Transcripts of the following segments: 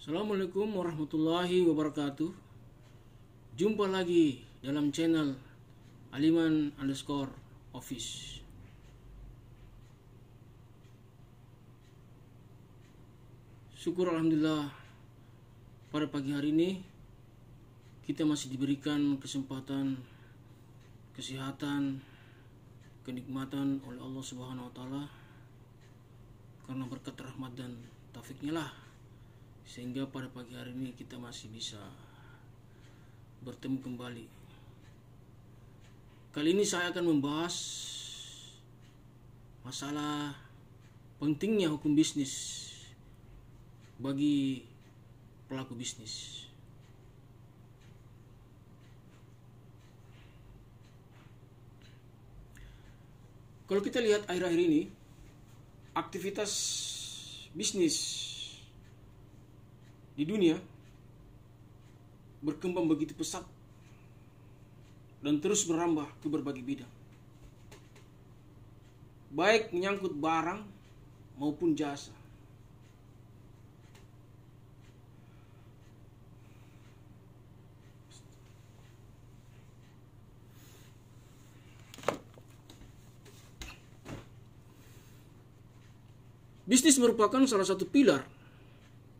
Assalamualaikum warahmatullahi wabarakatuh. Jumpa lagi dalam channel Aliman_Office. Syukur alhamdulillah, pada pagi hari ini kita masih diberikan kesempatan, kesehatan, kenikmatan oleh Allah Subhanahu wa taala, karena berkat rahmat dan taufiknya lah, sehingga pada pagi hari ini kita masih bisa bertemu kembali. Kali ini saya akan membahas masalah pentingnya hukum bisnis bagi pelaku bisnis. Kalau kita lihat akhir-akhir ini, aktivitas bisnis di dunia berkembang begitu pesat dan terus berambah ke berbagai bidang, baik menyangkut barang maupun jasa. Bisnis merupakan salah satu pilar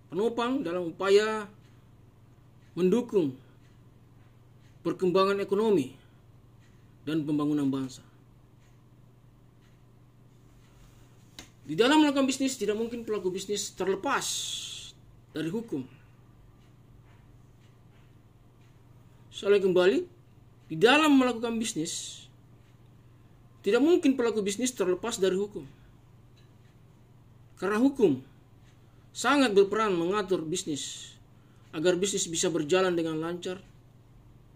penopang dalam upaya mendukung perkembangan ekonomi dan pembangunan bangsa. Di dalam melakukan bisnis, tidak mungkin pelaku bisnis terlepas dari hukum. Saya kembali, di dalam melakukan bisnis, tidak mungkin pelaku bisnis terlepas dari hukum. Karena hukum sangat berperan mengatur bisnis agar bisnis bisa berjalan dengan lancar,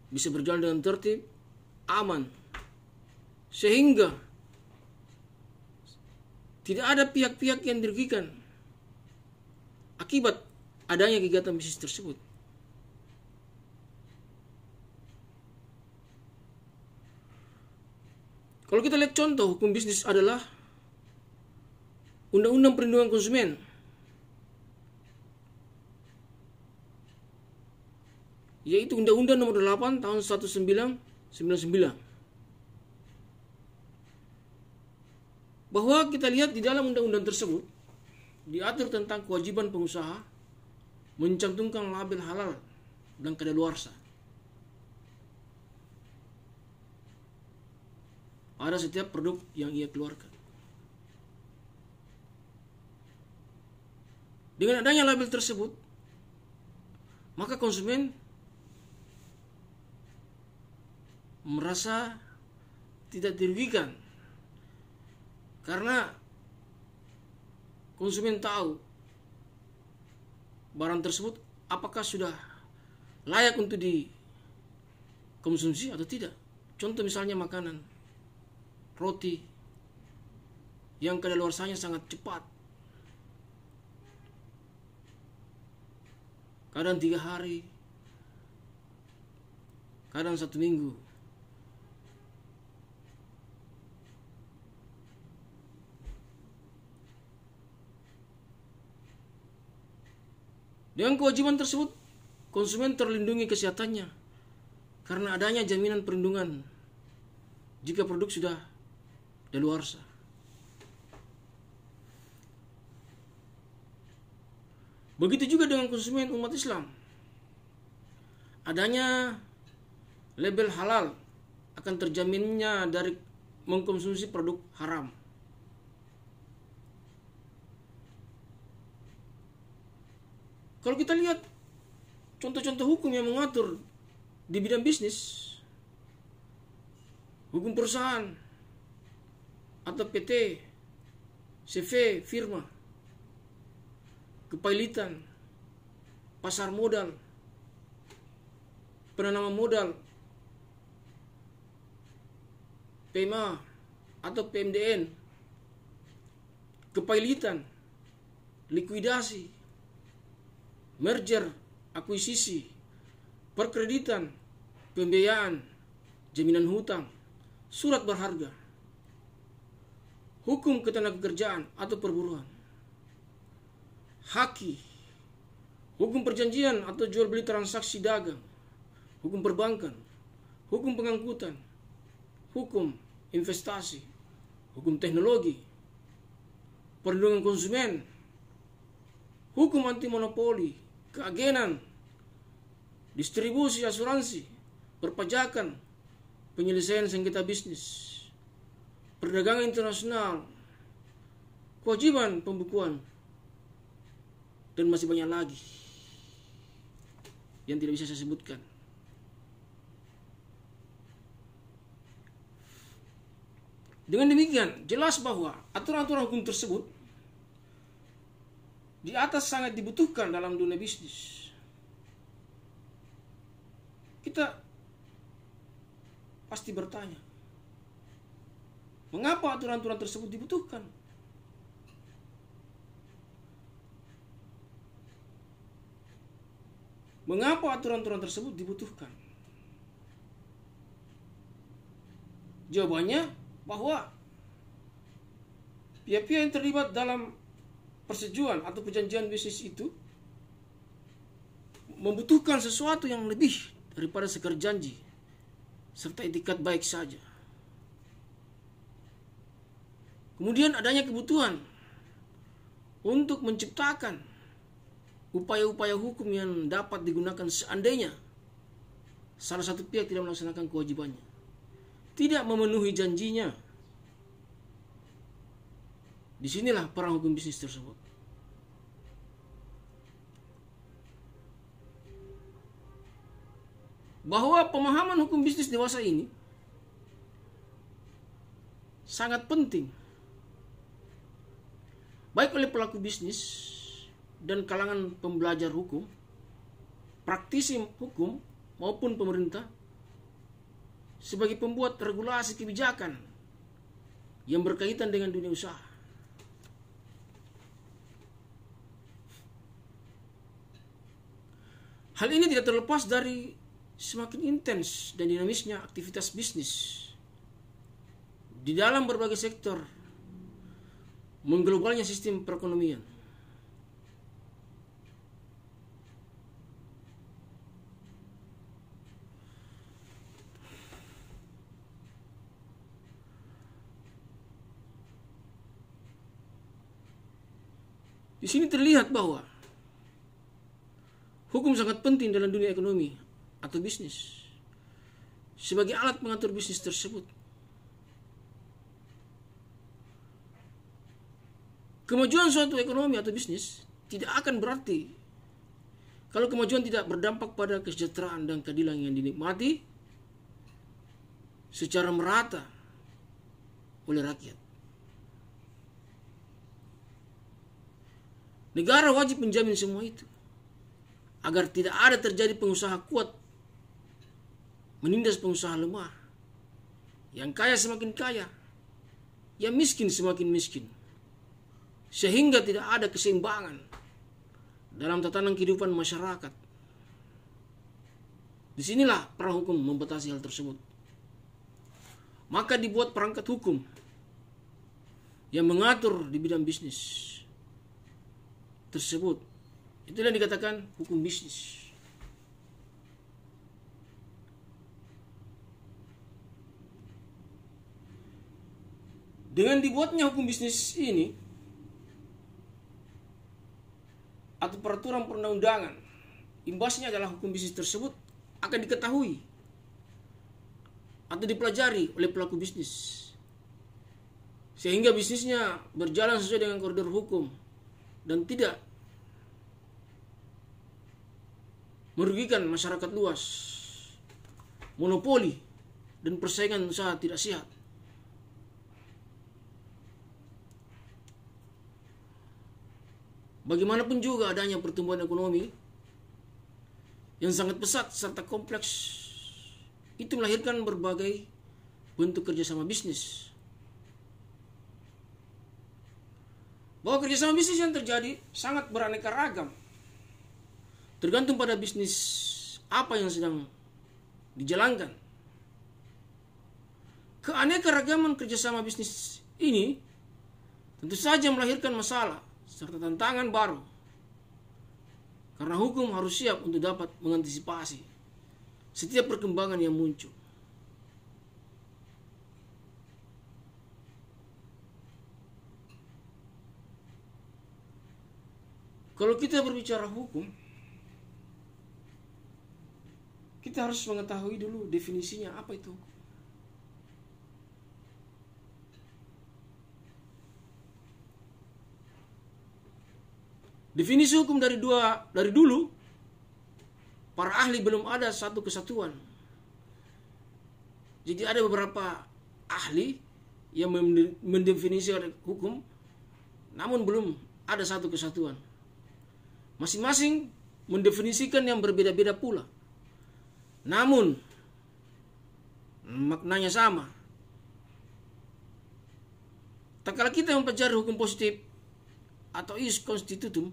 bisa berjalan dengan tertib, aman, sehingga tidak ada pihak-pihak yang dirugikan akibat adanya kegiatan bisnis tersebut. Kalau kita lihat contoh hukum bisnis adalah Undang-Undang Perlindungan Konsumen, yaitu Undang-Undang Nomor 8 Tahun 1999. Bahwa kita lihat di dalam undang-undang tersebut diatur tentang kewajiban pengusaha mencantumkan label halal dan kadaluarsa pada setiap produk yang ia keluarkan. Dengan adanya label tersebut, maka konsumen merasa tidak dirugikan, karena konsumen tahu barang tersebut apakah sudah layak untuk dikonsumsi atau tidak. Contoh misalnya makanan, roti yang kadaluarsanya sangat cepat, kadang 3 hari, kadang 1 minggu. Dengan kewajiban tersebut, konsumen terlindungi kesehatannya karena adanya jaminan perlindungan jika produk sudah daluarsa. Begitu juga dengan konsumen umat Islam. Adanya label halal akan terjaminnya dari mengkonsumsi produk haram. Kalau kita lihat contoh-contoh hukum yang mengatur di bidang bisnis, hukum perusahaan atau PT, CV, firma, kepailitan, pasar modal, penanaman modal, PMA atau PMDN, kepailitan, likuidasi, merger, akuisisi, perkreditan, pembiayaan, jaminan hutang, surat berharga, hukum ketenagakerjaan atau perburuan, haki, hukum perjanjian atau jual beli transaksi dagang, hukum perbankan, hukum pengangkutan, hukum investasi, hukum teknologi, perlindungan konsumen, hukum anti monopoli, keagenan, distribusi asuransi, perpajakan, penyelesaian sengketa bisnis, perdagangan internasional, kewajiban pembukuan, dan masih banyak lagi yang tidak bisa saya sebutkan. Dengan demikian, jelas bahwa aturan-aturan hukum tersebut di atas sangat dibutuhkan dalam dunia bisnis. Kita pasti bertanya, mengapa aturan-aturan tersebut dibutuhkan? Mengapa aturan-aturan tersebut dibutuhkan? Jawabannya bahwa pihak-pihak yang terlibat dalam persetujuan atau perjanjian bisnis itu membutuhkan sesuatu yang lebih daripada sekadar janji serta etikat baik saja. Kemudian adanya kebutuhan untuk menciptakan upaya-upaya hukum yang dapat digunakan seandainya salah satu pihak tidak melaksanakan kewajibannya, tidak memenuhi janjinya. Disinilah perang hukum bisnis tersebut. Bahwa pemahaman hukum bisnis dewasa ini sangat penting, baik oleh pelaku bisnis dan kalangan pembelajar hukum, praktisi hukum maupun pemerintah, sebagai pembuat regulasi kebijakan yang berkaitan dengan dunia usaha. Hal ini tidak terlepas dari semakin intens dan dinamisnya aktivitas bisnis di dalam berbagai sektor mengglobalnya sistem perekonomian. Di sini terlihat bahwa hukum sangat penting dalam dunia ekonomi atau bisnis sebagai alat mengatur bisnis tersebut. Kemajuan suatu ekonomi atau bisnis tidak akan berarti kalau kemajuan tidak berdampak pada kesejahteraan dan keadilan yang dinikmati secara merata oleh rakyat. Negara wajib menjamin semua itu agar tidak ada terjadi pengusaha kuat menindas pengusaha lemah, yang kaya semakin kaya, yang miskin semakin miskin, sehingga tidak ada keseimbangan dalam tatanan kehidupan masyarakat. Disinilah perang hukum membatasi hal tersebut. Maka dibuat perangkat hukum yang mengatur di bidang bisnis tersebut. Itulah yang dikatakan hukum bisnis. Dengan dibuatnya hukum bisnis ini atau peraturan perundang-undangan, imbasnya adalah hukum bisnis tersebut akan diketahui atau dipelajari oleh pelaku bisnis, sehingga bisnisnya berjalan sesuai dengan koridor hukum dan tidak merugikan masyarakat luas, monopoli, dan persaingan usaha tidak sehat. Bagaimanapun juga adanya pertumbuhan ekonomi yang sangat pesat serta kompleks itu melahirkan berbagai bentuk kerjasama bisnis. Bahwa kerjasama bisnis yang terjadi sangat beraneka ragam, tergantung pada bisnis apa yang sedang dijalankan. Keanekaragaman kerjasama bisnis ini tentu saja melahirkan masalah serta tantangan baru. Karena hukum harus siap untuk dapat mengantisipasi setiap perkembangan yang muncul. Kalau kita berbicara hukum, kita harus mengetahui dulu definisinya apa itu hukum. Definisi hukum dari dulu, para ahli belum ada satu kesatuan. Jadi ada beberapa ahli yang mendefinisikan hukum, namun belum ada satu kesatuan. Masing-masing mendefinisikan yang berbeda-beda pula. Namun maknanya sama. Tak kala kita mempelajari hukum positif atau ius constitutum,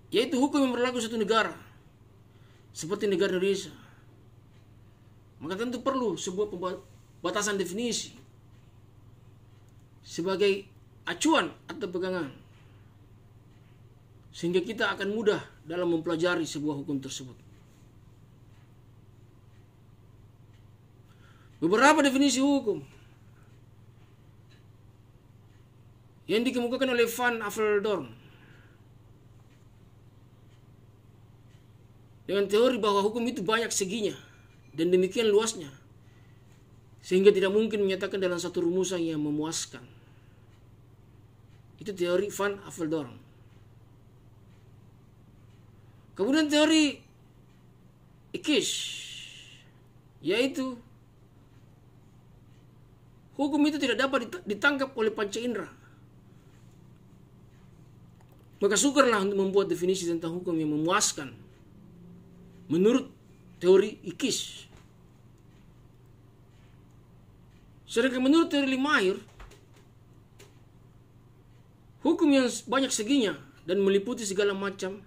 yaitu hukum yang berlaku suatu negara, seperti negara Indonesia, maka tentu perlu sebuah batasan definisi sebagai acuan atau pegangan, sehingga kita akan mudah dalam mempelajari sebuah hukum tersebut. Beberapa definisi hukum yang dikemukakan oleh Van Apeldoorn dengan teori bahwa hukum itu banyak seginya dan demikian luasnya, sehingga tidak mungkin menyatakan dalam satu rumusan yang memuaskan. Itu teori Van Apeldoorn. Kemudian teori Ikis, yaitu hukum itu tidak dapat ditangkap oleh panca indera. Maka sukarlah untuk membuat definisi tentang hukum yang memuaskan menurut teori Ikis. Sedangkan menurut teori Limayer, hukum yang banyak seginya dan meliputi segala macam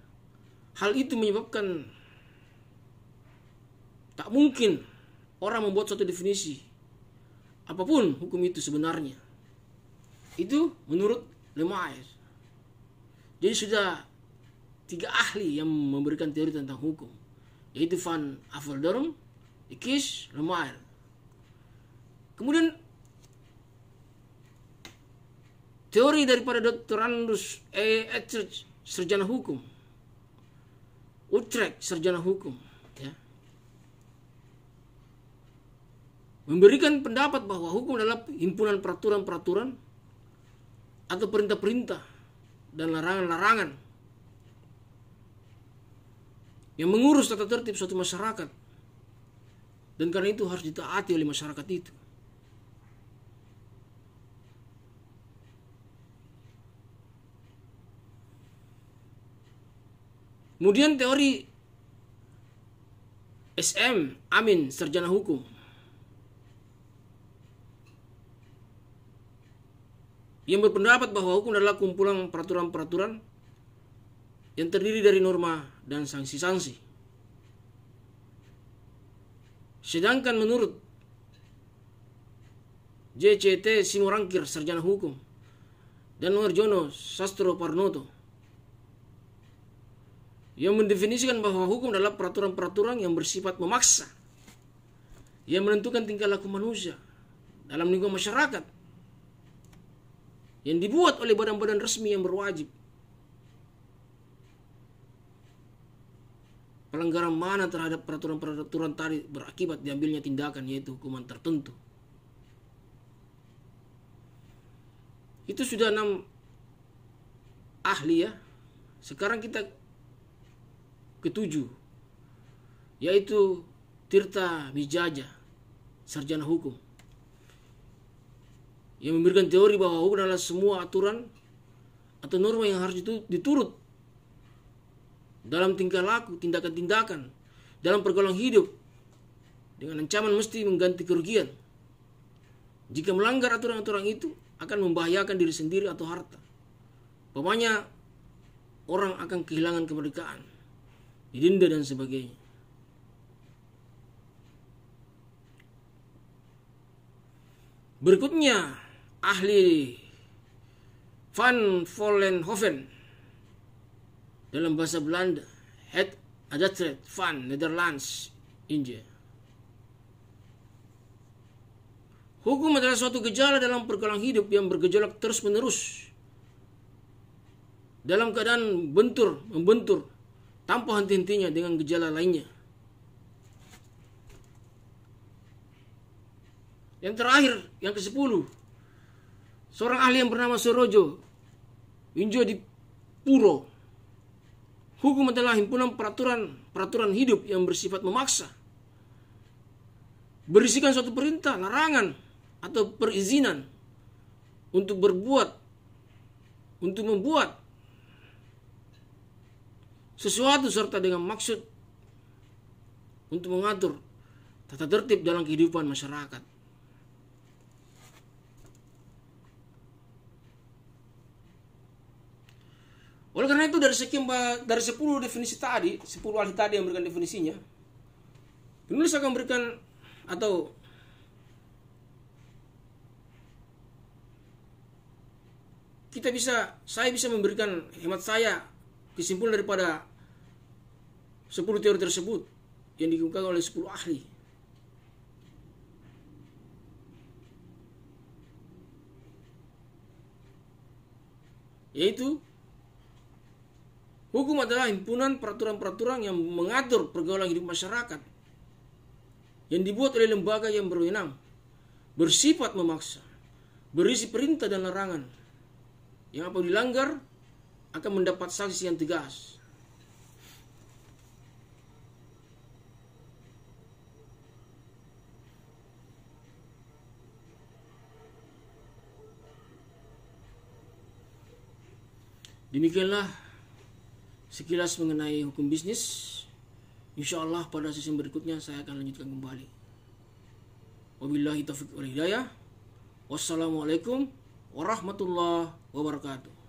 hal itu menyebabkan tak mungkin orang membuat suatu definisi apapun hukum itu sebenarnya. Itu menurut Limayer. Jadi sudah 3 ahli yang memberikan teori tentang hukum, yaitu Van Apeldoorn, Ikis, Limayer. Kemudian teori daripada Dr. Andreas Utrecht, sarjana hukum, Utrecht, sarjana hukum, ya, memberikan pendapat bahwa hukum adalah himpunan peraturan-peraturan atau perintah-perintah dan larangan-larangan yang mengurus tata tertib suatu masyarakat, dan karena itu harus ditaati oleh masyarakat itu. Kemudian teori SM Amin, sarjana hukum, yang berpendapat bahwa hukum adalah kumpulan peraturan-peraturan yang terdiri dari norma dan sanksi-sanksi. Sedangkan menurut JCT Simorangkir, sarjana hukum, dan Warjono Sastroparnoto, yang mendefinisikan bahwa hukum adalah peraturan-peraturan yang bersifat memaksa, yang menentukan tingkah laku manusia dalam lingkungan masyarakat, yang dibuat oleh badan-badan resmi yang berwajib. Pelanggaran mana terhadap peraturan-peraturan tadi berakibat diambilnya tindakan, yaitu hukuman tertentu. Itu sudah 6 ahli, ya. Sekarang kita ke-7, yaitu Tirta Mijaja, sarjana hukum, yang memberikan teori bahwa hukum adalah semua aturan atau norma yang harus diturut dalam tingkah laku, tindakan-tindakan, dalam pergaulan hidup, dengan ancaman mesti mengganti kerugian. Jika melanggar aturan-aturan itu akan membahayakan diri sendiri atau harta. Umpamanya orang akan kehilangan kemerdekaan, didenda dan sebagainya. Berikutnya ahli Van Vollenhoven, dalam bahasa Belanda, Het Adatret van Nederlands India. Hukum adalah suatu gejala dalam pergaulan hidup yang bergejolak terus-menerus dalam keadaan membentur tanpa henti-hentinya dengan gejala lainnya. Yang terakhir, yang ke-10, seorang ahli yang bernama Sorojo Winjodipuro. Hukum adalah himpunan peraturan hidup yang bersifat memaksa, berisikan suatu perintah, larangan, atau perizinan untuk membuat sesuatu serta dengan maksud untuk mengatur tata tertib dalam kehidupan masyarakat. Oleh karena itu dari 10 definisi tadi, 10 ahli tadi yang memberikan definisinya, penulis akan memberikan atau saya bisa memberikan hemat saya kesimpulan daripada 10 teori tersebut yang dikemukakan oleh 10 ahli. Yaitu hukum adalah himpunan peraturan-peraturan yang mengatur pergaulan hidup masyarakat yang dibuat oleh lembaga yang berwenang, bersifat memaksa, berisi perintah dan larangan yang apabila dilanggar akan mendapat sanksi yang tegas. Demikianlah sekilas mengenai hukum bisnis. InsyaAllah pada sesi berikutnya saya akan lanjutkan kembali. Wabillahi taufiq wal hidayah. Wassalamualaikum warahmatullahi wabarakatuh.